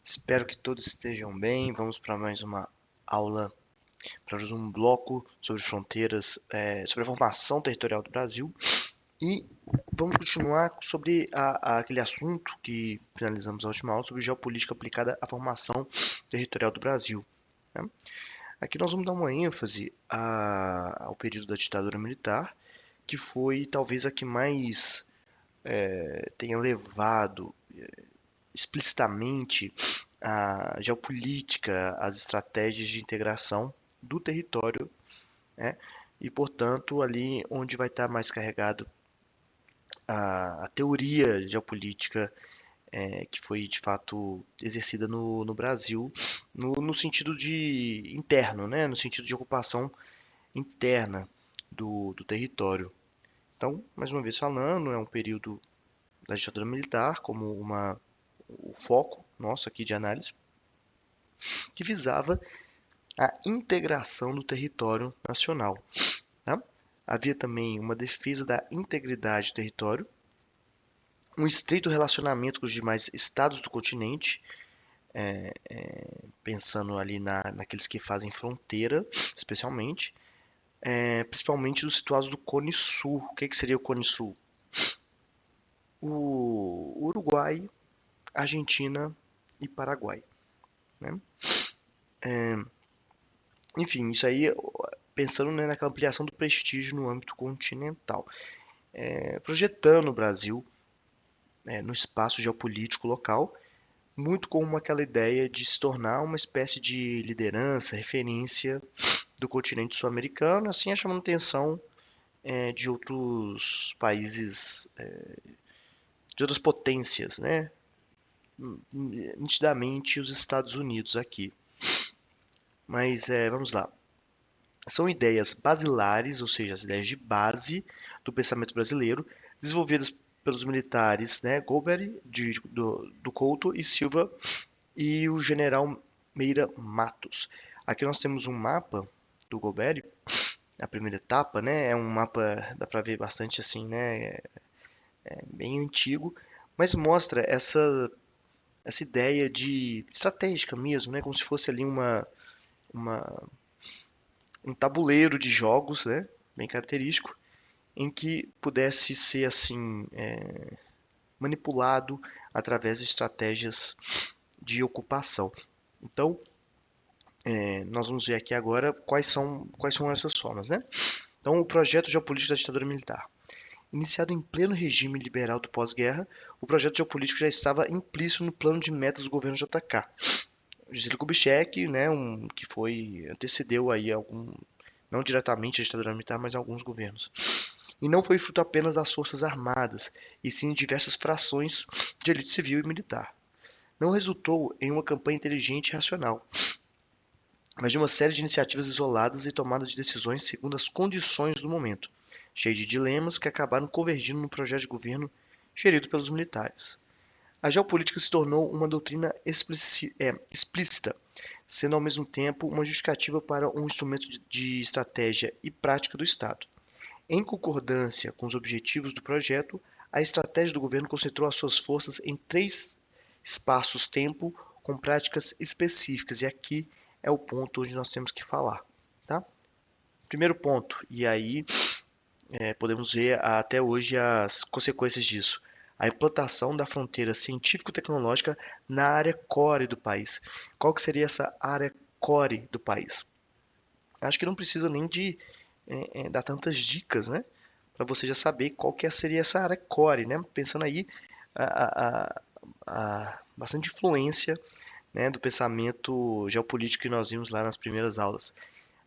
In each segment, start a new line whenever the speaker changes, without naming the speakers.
Espero que todos estejam bem. Vamos para mais uma aula, para mais um bloco sobre fronteiras, sobre a formação territorial do Brasil. E vamos continuar sobre aquele assunto que finalizamos a última aula, sobre geopolítica aplicada à formação territorial do Brasil, né? Aqui nós vamos dar uma ênfase ao período da ditadura militar, que foi talvez a que mais tenha levado explicitamente a geopolítica, as estratégias de integração do território, né? E, portanto, ali onde vai estar mais carregado a teoria geopolítica que foi de fato exercida no Brasil, no sentido de interno, né? No sentido de ocupação interna do território. Então, mais uma vez falando, é um período da ditadura militar como o foco nosso aqui de análise, que visava a integração do território nacional, tá? Havia também uma defesa da integridade do território, um estreito relacionamento com os demais estados do continente, pensando ali naqueles que fazem fronteira, especialmente, principalmente os situados do Cone Sul. O que seria o Cone Sul? O Uruguai, Argentina e Paraguai, né? Enfim, isso aí pensando, né, naquela ampliação do prestígio no âmbito continental, projetando o Brasil no espaço geopolítico local, muito como aquela ideia de se tornar uma espécie de liderança, referência do continente sul-americano, assim, chamando atenção de outros países, de outras potências, né? Nitidamente os Estados Unidos aqui. Mas vamos lá. São ideias basilares, ou seja, as ideias de base do pensamento brasileiro, desenvolvidas pelos militares, né, Golbery, do Couto e Silva, e o general Meira Matos. Aqui nós temos um mapa do Golbery, a primeira etapa, né, é um mapa, dá para ver bastante assim, né, bem antigo, mas mostra essa ideia de estratégica mesmo, né, como se fosse ali uma um tabuleiro de jogos, né, bem característico, em que pudesse ser assim manipulado através de estratégias de ocupação. Então, nós vamos ver aqui agora quais são essas formas, né? Então, o projeto geopolítico da ditadura militar. Iniciado em pleno regime liberal do pós-guerra, o projeto geopolítico já estava implícito no plano de metas do governo JK. Juscelino Kubitschek, né, que antecedeu aí não diretamente a ditadura militar, mas alguns governos. E não foi fruto apenas das forças armadas, e sim de diversas frações de elite civil e militar. Não resultou em uma campanha inteligente e racional, mas de uma série de iniciativas isoladas e tomada de decisões segundo as condições do momento, cheio de dilemas que acabaram convergindo no projeto de governo gerido pelos militares. A geopolítica se tornou uma doutrina explícita, sendo ao mesmo tempo uma justificativa para um instrumento de estratégia e prática do Estado. Em concordância com os objetivos do projeto, a estratégia do governo concentrou as suas forças em 3 espaços-tempo com práticas específicas, e aqui é o ponto onde nós temos que falar, tá? Primeiro ponto, e aí podemos ver até hoje as consequências disso. A implantação da fronteira científico-tecnológica na área core do país. Qual que seria essa área core do país? Acho que não precisa nem de dar tantas dicas, né? Para você já saber qual que seria essa área core, né? Pensando aí a bastante influência, né, do pensamento geopolítico que nós vimos lá nas primeiras aulas.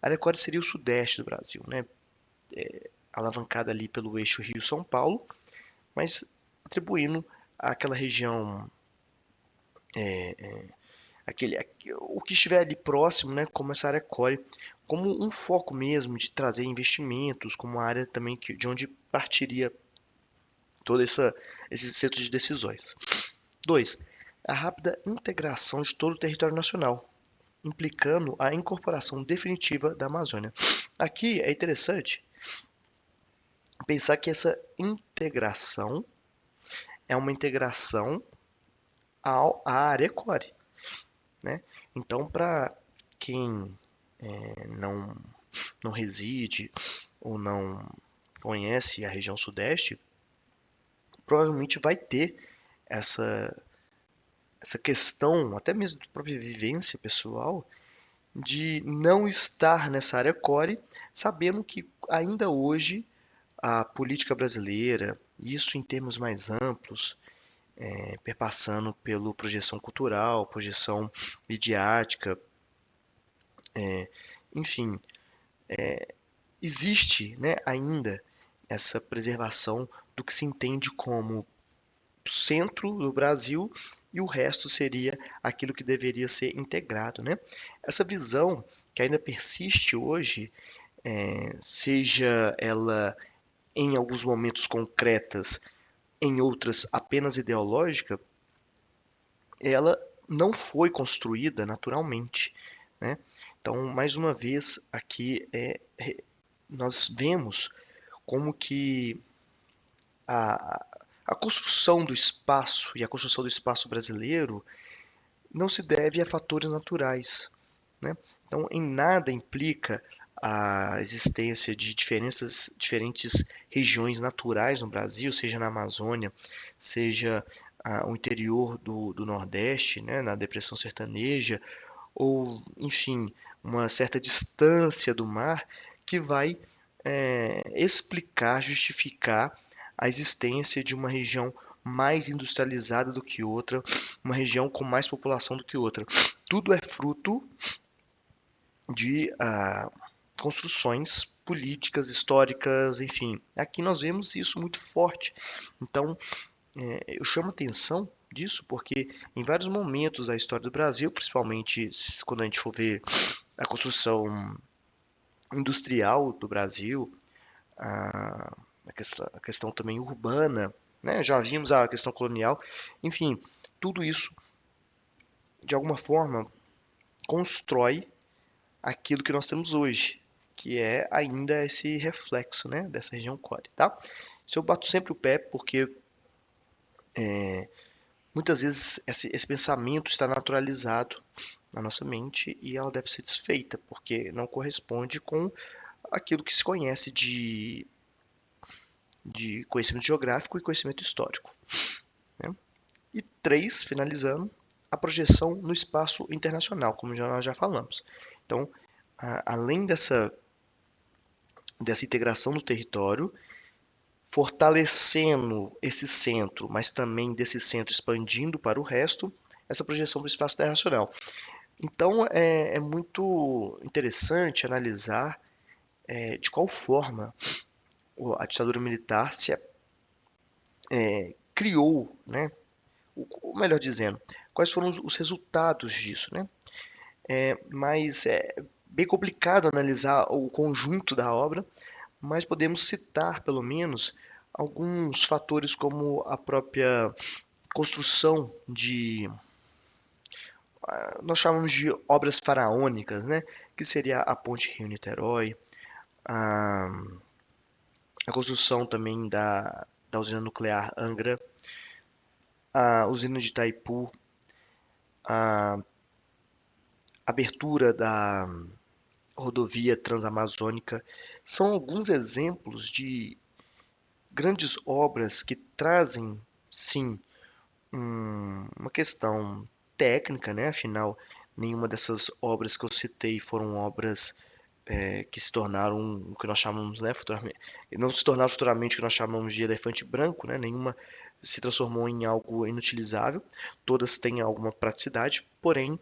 A área core seria o sudeste do Brasil, né? Alavancada ali pelo eixo Rio-São Paulo, mas atribuindo àquela região aquele, o que estiver ali próximo, né, como essa área core, como um foco mesmo de trazer investimentos, como uma área também de onde partiria todo esse centro de decisões. 2. A rápida integração de todo o território nacional, implicando a incorporação definitiva da Amazônia. Aqui é interessante pensar que essa integração é uma integração à área core. né? Então, para quem não reside ou não conhece a região Sudeste, provavelmente vai ter essa, essa questão, até mesmo de própria vivência pessoal, de não estar nessa área core, sabendo que ainda hoje a política brasileira, isso em termos mais amplos, perpassando pela projeção cultural, projeção midiática, enfim, existe, né, ainda essa preservação do que se entende como centro do Brasil e o resto seria aquilo que deveria ser integrado, né? Essa visão que ainda persiste hoje, seja ela em alguns momentos concretas, em outras apenas ideológica, ela não foi construída naturalmente, né? Então, mais uma vez, aqui nós vemos como que a, a construção do espaço e a construção do espaço brasileiro não se deve a fatores naturais, né? Então, em nada implica a existência de diferentes regiões naturais no Brasil, seja na Amazônia, seja o interior do Nordeste, né, na depressão sertaneja, ou, enfim, uma certa distância do mar que vai explicar, justificar a existência de uma região mais industrializada do que outra, uma região com mais população do que outra. Tudo é fruto de construções políticas, históricas, enfim. Aqui nós vemos isso muito forte. Então, eu chamo atenção disso porque em vários momentos da história do Brasil, principalmente quando a gente for ver a construção industrial do Brasil, a, a questão também urbana, né? Já vimos a questão colonial, enfim, tudo isso de alguma forma constrói aquilo que nós temos hoje, que é ainda esse reflexo, né, dessa região core, tá? Isso eu bato sempre o pé porque muitas vezes esse pensamento está naturalizado na nossa mente e ela deve ser desfeita, porque não corresponde com aquilo que se conhece de conhecimento geográfico e conhecimento histórico, né? E três, finalizando, a projeção no espaço internacional, como nós já falamos. Então, além dessa integração do território, fortalecendo esse centro, mas também desse centro expandindo para o resto, essa projeção do espaço internacional. Então é muito interessante analisar de qual forma a ditadura militar se criou, né? Ou melhor dizendo, quais foram os resultados disso, né? Mas é bem complicado analisar o conjunto da obra, mas podemos citar, pelo menos, alguns fatores como a própria construção nós chamamos de obras faraônicas, né? Que seria a Ponte Rio-Niterói, a, a construção também da usina nuclear Angra, a usina de Itaipu, a abertura da rodovia Transamazônica, são alguns exemplos de grandes obras que trazem, sim, uma questão técnica, né? Afinal, nenhuma dessas obras que eu citei foram obras que se tornaram o que nós chamamos, né, futuramente, não se tornaram futuramente o que nós chamamos de elefante branco, né? Nenhuma se transformou em algo inutilizável. Todas têm alguma praticidade, porém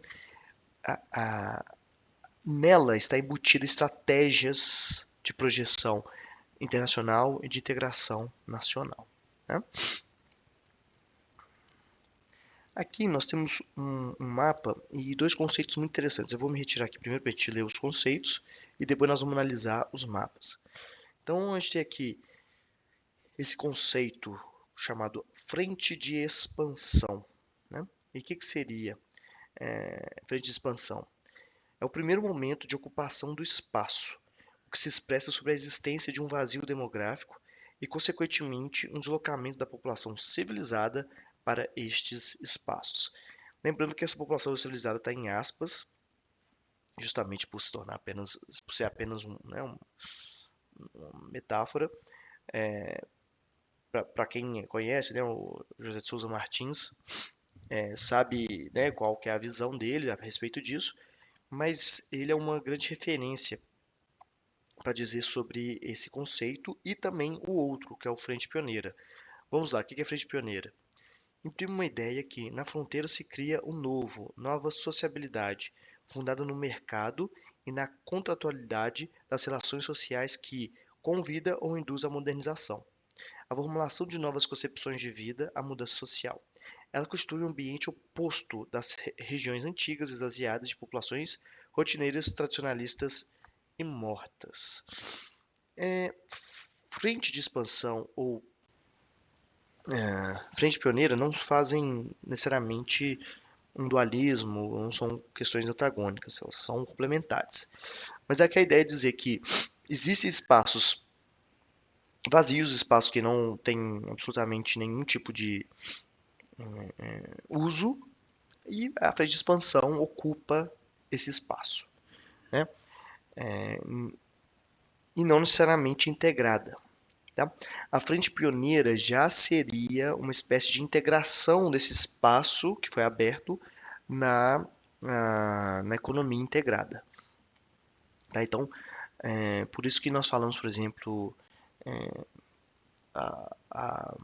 a, a, nela está embutida estratégias de projeção internacional e de integração nacional, né? Aqui nós temos um mapa e dois conceitos muito interessantes. Eu vou me retirar aqui primeiro para a gente ler os conceitos e depois nós vamos analisar os mapas. Então a gente tem aqui esse conceito chamado frente de expansão, né? E o que seria frente de expansão? É o primeiro momento de ocupação do espaço, o que se expressa sobre a existência de um vazio demográfico e, consequentemente, um deslocamento da população civilizada para estes espaços. Lembrando que essa população civilizada está em aspas, justamente por se tornar apenas, por ser apenas né, uma metáfora. Para quem conhece, né, o José de Souza Martins, sabe, né, qual que é a visão dele a respeito disso, mas ele é uma grande referência para dizer sobre esse conceito e também o outro, que é o Frente Pioneira. Vamos lá, o que é Frente Pioneira? Imprime uma ideia que na fronteira se cria um novo, nova sociabilidade, fundada no mercado e na contratualidade das relações sociais que convida ou induz à modernização, a formulação de novas concepções de vida, a mudança social. Ela constitui um ambiente oposto das regiões antigas esvaziadas de populações rotineiras, tradicionalistas e mortas. É, frente de expansão ou frente pioneira não fazem necessariamente um dualismo, não são questões antagônicas, elas são complementares. Mas é que a ideia é dizer que existem espaços vazios, espaços que não têm absolutamente nenhum tipo de uso, e a frente de expansão ocupa esse espaço, né? E não necessariamente integrada. Tá? A frente pioneira já seria uma espécie de integração desse espaço que foi aberto na economia integrada. Tá? Então, por isso que nós falamos, por exemplo, a,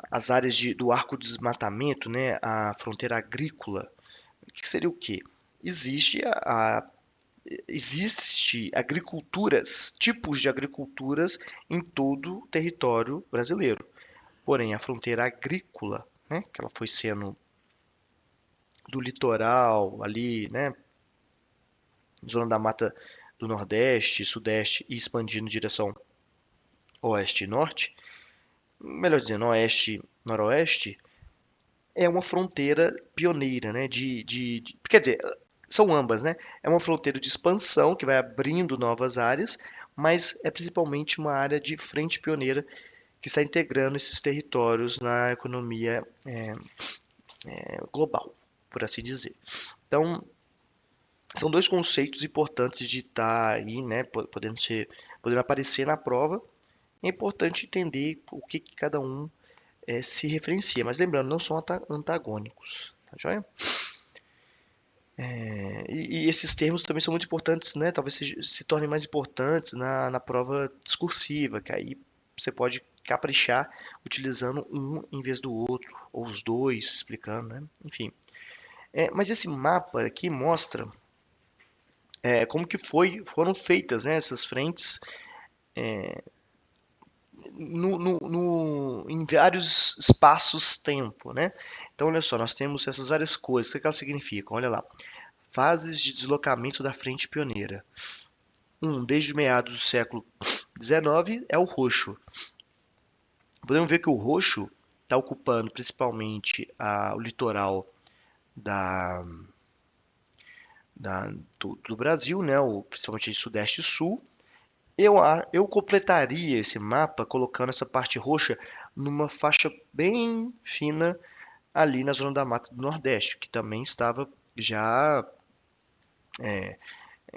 as áreas do arco de desmatamento, né, a fronteira agrícola, que seria o quê? Existe existe agriculturas, tipos de agriculturas em todo o território brasileiro. Porém, a fronteira agrícola, né, que ela foi sendo do litoral ali, né, zona da mata do Nordeste, Sudeste e expandindo em direção Oeste e Norte, melhor dizendo, Oeste, Noroeste, é uma fronteira pioneira, né? Quer dizer, são ambas, né? É uma fronteira de expansão que vai abrindo novas áreas, mas é principalmente uma área de frente pioneira que está integrando esses territórios na economia global, por assim dizer. Então, são dois conceitos importantes de estar aí, né? Podendo aparecer na prova. É importante entender o que cada um se referencia, mas lembrando, não são antagônicos, tá joia? E esses termos também são muito importantes, né? Talvez se tornem mais importantes na prova discursiva, que aí você pode caprichar utilizando um em vez do outro, ou os dois, explicando, né? Enfim. Mas esse mapa aqui mostra como que foram feitas, né, essas frentes em vários espaços-tempo, né? Então, olha só, nós temos essas várias coisas. O que elas significam? Olha lá. Fases de deslocamento da frente pioneira. Desde meados do século XIX, é o roxo. Podemos ver que o roxo está ocupando principalmente o litoral da, do Brasil, né? Principalmente Sudeste e Sul. Eu completaria esse mapa colocando essa parte roxa numa faixa bem fina ali na zona da Mata do Nordeste, que também estava já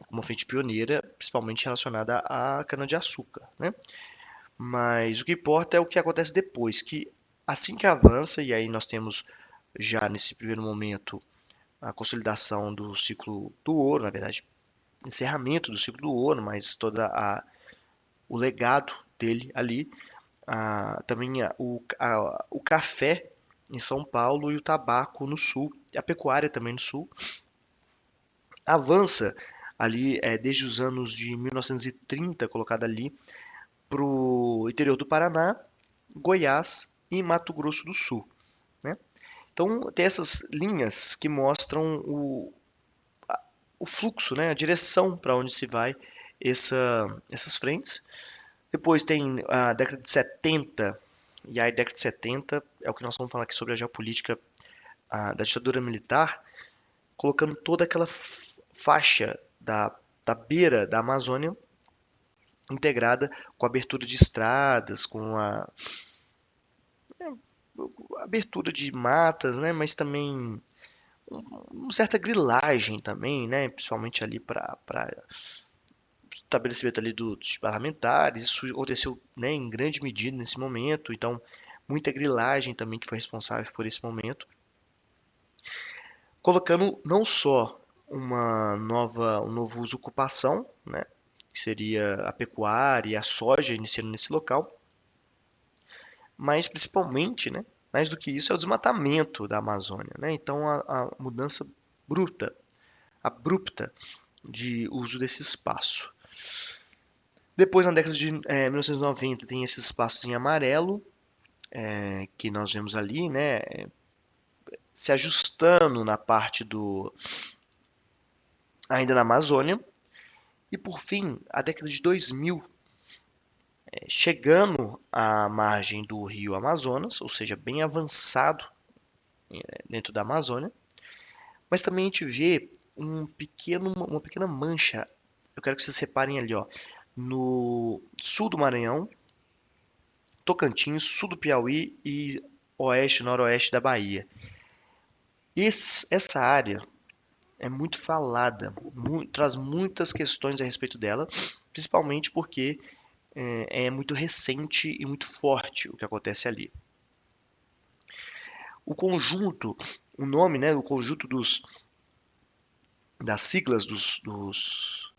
como frente pioneira, principalmente relacionada à cana-de-açúcar, né? Mas o que importa é o que acontece depois, que assim que avança, e aí nós temos já nesse primeiro momento a consolidação do ciclo do ouro, na verdade, encerramento do ciclo do ouro, mas o legado dele ali, também o café em São Paulo e o tabaco no sul, a pecuária também no sul, avança ali desde os anos de 1930, colocado ali para o interior do Paraná, Goiás e Mato Grosso do Sul, né? Então tem essas linhas que mostram o fluxo, né, a direção para onde se vai essas frentes. Depois tem a década de 70, e aí década de 70 é o que nós vamos falar aqui sobre a geopolítica da ditadura militar, colocando toda aquela faixa da beira da Amazônia integrada com a abertura de estradas, com abertura de matas, né? Mas também uma certa grilagem também, né? Principalmente ali para estabelecimento ali dos parlamentares. Isso aconteceu, né, em grande medida nesse momento. Então, muita grilagem também que foi responsável por esse momento, colocando não só um novo uso ocupação, né? Que seria a pecuária e a soja iniciando nesse local, mas principalmente, né, mais do que isso, é o desmatamento da Amazônia, né? Então a mudança bruta, abrupta de uso desse espaço. Depois, na década de 1990, tem esses espaços em amarelo, que nós vemos ali, né, se ajustando na parte do ainda na Amazônia. E por fim, a década de 2000, chegando à margem do rio Amazonas, ou seja, bem avançado dentro da Amazônia. Mas também a gente vê uma pequena mancha. Eu quero que vocês separem ali, ó, no sul do Maranhão, Tocantins, sul do Piauí e oeste, noroeste da Bahia. Essa área é muito falada, traz muitas questões a respeito dela, principalmente porque é muito recente e muito forte o que acontece ali. O conjunto, o nome, né, o conjunto das siglas dos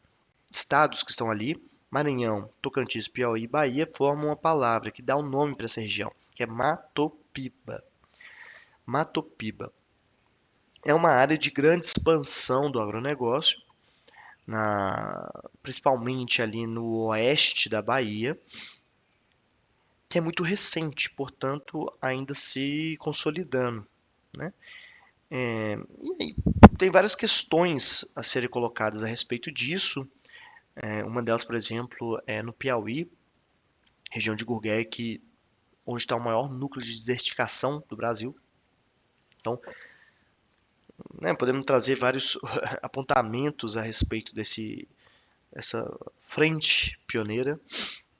estados que estão ali, Maranhão, Tocantins, Piauí e Bahia, formam uma palavra que dá o nome para essa região, que é Matopiba. Matopiba é uma área de grande expansão do agronegócio, principalmente ali no oeste da Bahia, que é muito recente, portanto, ainda se consolidando, né? E aí, tem várias questões a serem colocadas a respeito disso. Uma delas, por exemplo, é no Piauí, região de Gurgué, onde está o maior núcleo de desertificação do Brasil. Então, né, podemos trazer vários apontamentos a respeito dessa frente pioneira,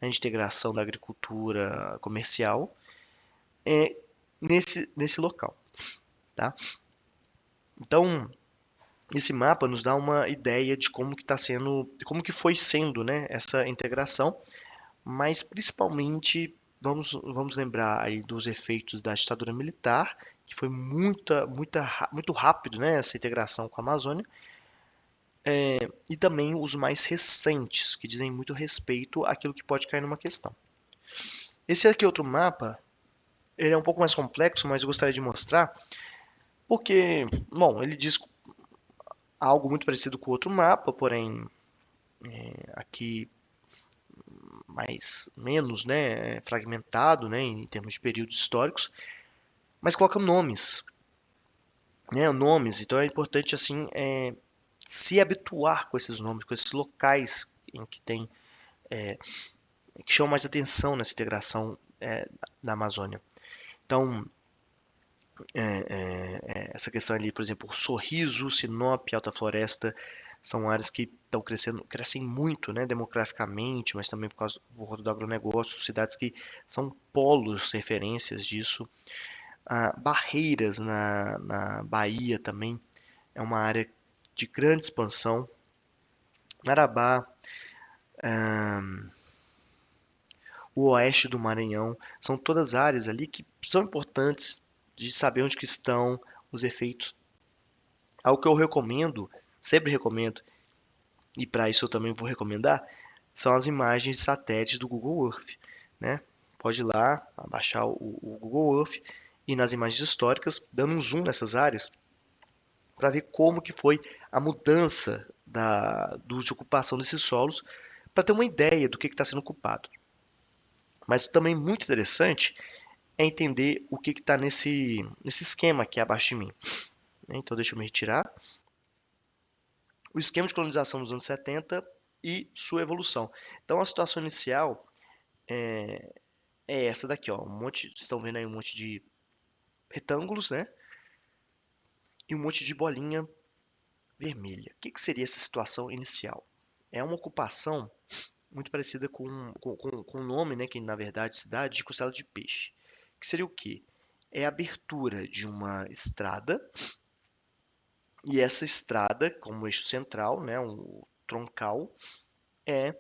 né, de integração da agricultura comercial nesse local. Tá? Então, esse mapa nos dá uma ideia de como que está sendo, como que foi sendo, né, essa integração, mas principalmente vamos lembrar aí dos efeitos da ditadura militar, que foi muito rápido, né, essa integração com a Amazônia, e também os mais recentes, que dizem muito respeito àquilo que pode cair numa questão. Esse aqui é outro mapa, ele é um pouco mais complexo, mas eu gostaria de mostrar, porque, bom, ele diz algo muito parecido com o outro mapa, porém aqui menos, né, fragmentado, né, em termos de períodos históricos, mas coloca nomes, né, nomes. Então é importante assim se habituar com esses nomes, com esses locais em que tem que chamam mais atenção nessa integração da Amazônia. Então essa questão ali, por exemplo, Sorriso, Sinop, Alta Floresta são áreas que estão crescem muito, né, demograficamente, mas também por conta do agronegócio, cidades que são polos, referências disso. Barreiras na Bahia também é uma área de grande expansão. Marabá, o oeste do Maranhão, são todas áreas ali que são importantes de saber onde que estão os efeitos. Algo que eu recomendo, sempre recomendo, e para isso eu também vou recomendar, são as imagens de satélite do Google Earth, né? Pode ir lá, baixar o Google Earth e nas imagens históricas, dando um zoom nessas áreas, para ver como que foi a mudança do uso de ocupação desses solos, para ter uma ideia do que está sendo ocupado. Mas também muito interessante é entender o que está nesse esquema aqui abaixo de mim. Então deixa eu me retirar. O esquema de colonização nos anos 70 e sua evolução. Então a situação inicial é essa daqui, ó. Vocês estão vendo aí um monte de retângulos, né? E um monte de bolinha vermelha. O que seria essa situação inicial? É uma ocupação muito parecida com o nome, né, que na verdade se dá de costela de peixe. Que seria o quê? é a abertura de uma estrada, e essa estrada, como eixo central, né, um troncal, é,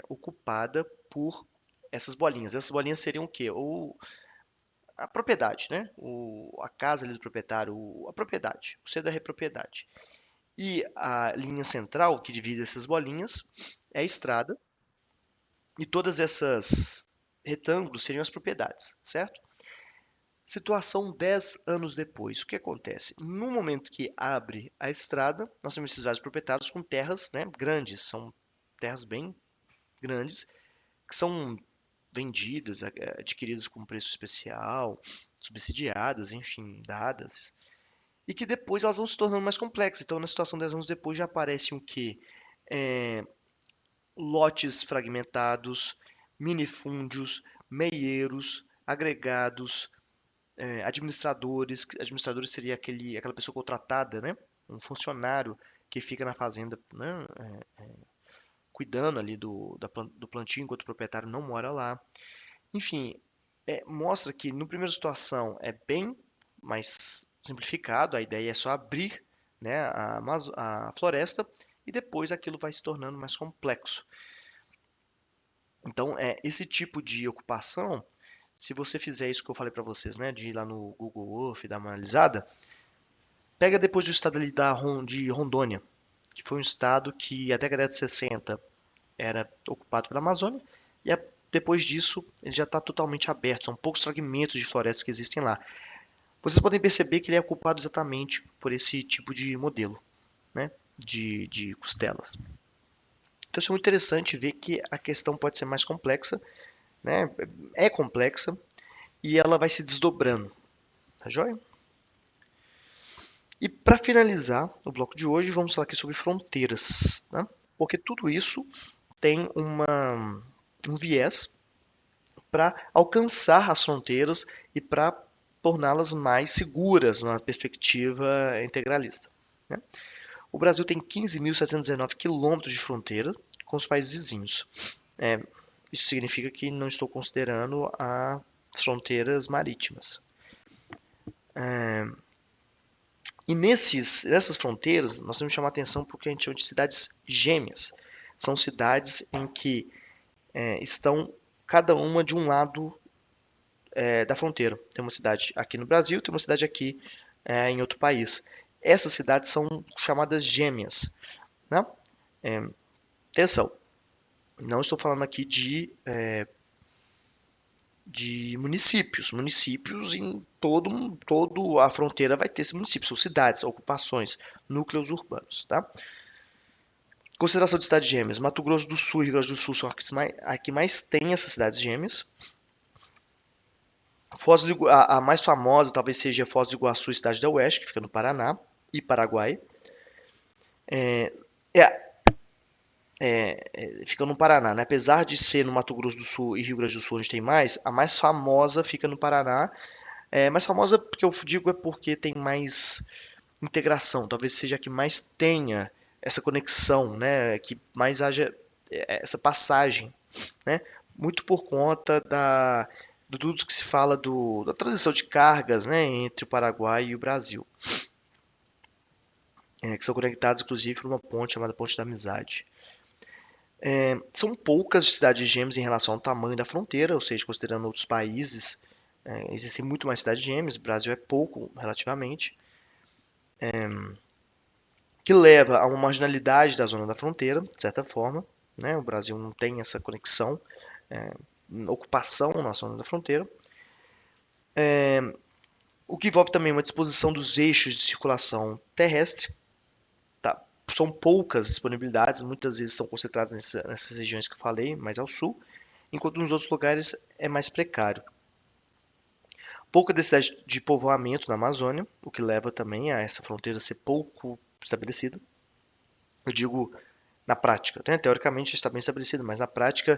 ocupada por essas bolinhas. Essas bolinhas seriam o quê? A propriedade, né? A casa ali do proprietário, a propriedade, o cedo é a propriedade. E a linha central, que divide essas bolinhas, é a estrada, e todas essas retângulos seriam as propriedades, certo? Situação 10 anos depois, o que acontece? No momento que abre a estrada, nós temos esses vários proprietários com terras, né, grandes, são terras bem grandes, que são vendidas, adquiridas com preço especial, subsidiadas, enfim, dadas, e que depois elas vão se tornando mais complexas. Então, na situação 10 anos depois, já aparecem o quê? É, lotes fragmentados, minifúndios, meieiros, agregados, administradores. Administradores seria aquela pessoa contratada, né? Um funcionário que fica na fazenda, né? Cuidando ali do plantio enquanto o proprietário não mora lá. Enfim, mostra que no primeira situação é bem mais simplificado, a ideia é só abrir, né, a floresta, e depois aquilo vai se tornando mais complexo. Então, esse tipo de ocupação, se você fizer isso que eu falei para vocês, né, de ir lá no Google Earth e dar uma analisada, pega depois do estado ali de Rondônia, que foi um estado que até a década de 60 era ocupado pela Amazônia, e depois disso ele já está totalmente aberto, são poucos fragmentos de florestas que existem lá. Vocês podem perceber que ele é ocupado exatamente por esse tipo de modelo, né, de costelas. Então isso é muito interessante ver que a questão pode ser mais complexa, né, é complexa, e ela vai se desdobrando, tá joia? E para finalizar o bloco de hoje, vamos falar aqui sobre fronteiras, né? Porque tudo isso tem um viés para alcançar as fronteiras e para torná-las mais seguras numa perspectiva integralista, né? O Brasil tem 15.719 quilômetros de fronteira com os países vizinhos. É, isso significa que não estou considerando as fronteiras marítimas. E nessas fronteiras, nós temos que chamar atenção para o que a gente chama de cidades gêmeas. São cidades em que estão cada uma de um lado da fronteira. Tem uma cidade aqui no Brasil, tem uma cidade aqui em outro país. Essas cidades são chamadas gêmeas, né? Atenção, não estou falando aqui de municípios. Municípios em todo a fronteira vai ter esse município, são cidades, ocupações, núcleos urbanos, tá? Consideração de cidades gêmeas. Mato Grosso do Sul e Rio Grande do Sul são a que mais tem essas cidades gêmeas. A mais famosa talvez seja Foz do Iguaçu e Cidade da Oeste, que fica no Paraná e Paraguai. É, fica no Paraná, né? Apesar de ser no Mato Grosso do Sul e Rio Grande do Sul onde tem mais, a mais famosa fica no Paraná. Mais famosa porque eu digo é porque tem mais integração, talvez seja a que mais tenha essa conexão, né? Que mais haja essa passagem, né? Muito por conta do tudo que se fala da transição de cargas, né, entre o Paraguai e o Brasil, que são conectados inclusive por uma ponte chamada Ponte da Amizade. São poucas cidades gêmeas em relação ao tamanho da fronteira, ou seja, considerando outros países, existem muito mais cidades gêmeas, o Brasil é pouco relativamente, que leva a uma marginalidade da zona da fronteira, de certa forma, né? O Brasil não tem essa conexão, ocupação na zona da fronteira, o que envolve também uma disposição dos eixos de circulação terrestre. Tá? São poucas disponibilidades, muitas vezes estão concentradas nessas regiões que eu falei, mais ao sul, enquanto nos outros lugares é mais precário. Pouca densidade de povoamento na Amazônia, o que leva também a essa fronteira ser pouco estabelecida. Eu digo na prática, né? Teoricamente está bem estabelecida, mas na prática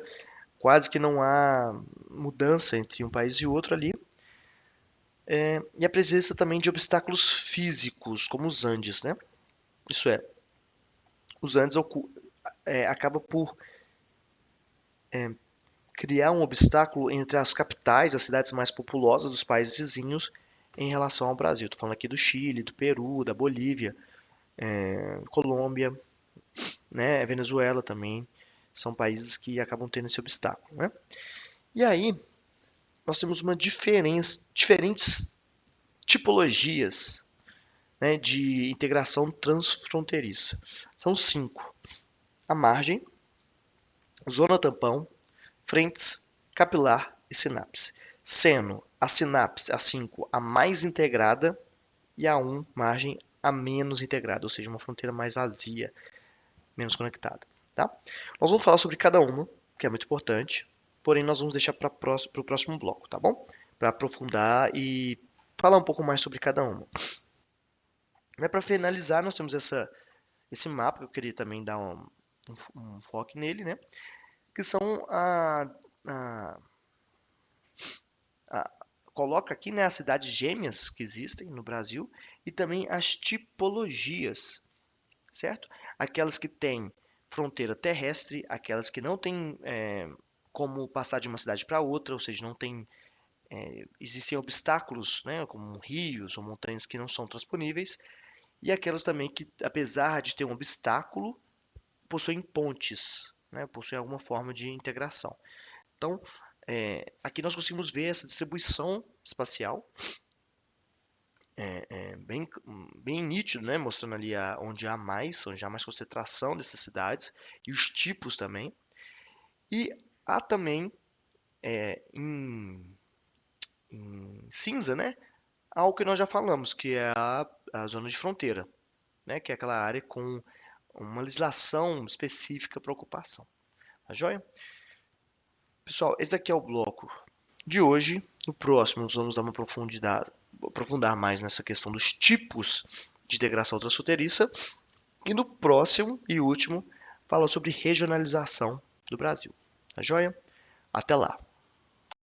quase que não há mudança entre um país e outro ali. E a presença também de obstáculos físicos, como os Andes, né? Isso é, os Andes acaba por criar um obstáculo entre as capitais, as cidades mais populosas dos países vizinhos em relação ao Brasil. Estou falando aqui do Chile, do Peru, da Bolívia, Colômbia, né, Venezuela também. São países que acabam tendo esse obstáculo, né? E aí, nós temos diferentes tipologias, né, de integração transfronteiriça. São 5. A margem, zona tampão, frentes, capilar e sinapse. Sendo a sinapse, a 5, a mais integrada e a 1, margem, a menos integrada, ou seja, uma fronteira mais vazia, menos conectada. Tá? Nós vamos falar sobre cada uma, que é muito importante, porém nós vamos deixar para o próximo bloco, tá bom? Para aprofundar e falar um pouco mais sobre cada uma. Para finalizar, nós temos esse mapa, que eu queria também dar um foco nele, né? Que são a- coloca aqui, né, as cidades gêmeas que existem no Brasil e também as tipologias, certo? Aquelas que têm fronteira terrestre, aquelas que não têm como passar de uma cidade para outra, ou seja, não tem, existem obstáculos, né, como rios ou montanhas que não são transponíveis, e aquelas também que, apesar de ter um obstáculo, possuem pontes, né, possuem alguma forma de integração. Então, aqui nós conseguimos ver essa distribuição espacial bem nítido, né? Mostrando ali onde há mais concentração dessas cidades e os tipos também. E há também em cinza, né? Algo que nós já falamos, que é a zona de fronteira, né? Que é aquela área com uma legislação específica para ocupação. Tá joia? Pessoal, esse daqui é o bloco de hoje. No próximo, nós vamos dar uma aprofundar mais nessa questão dos tipos de integração transfronteiriça. E no próximo e último, fala sobre regionalização do Brasil. Tá joia? Até lá!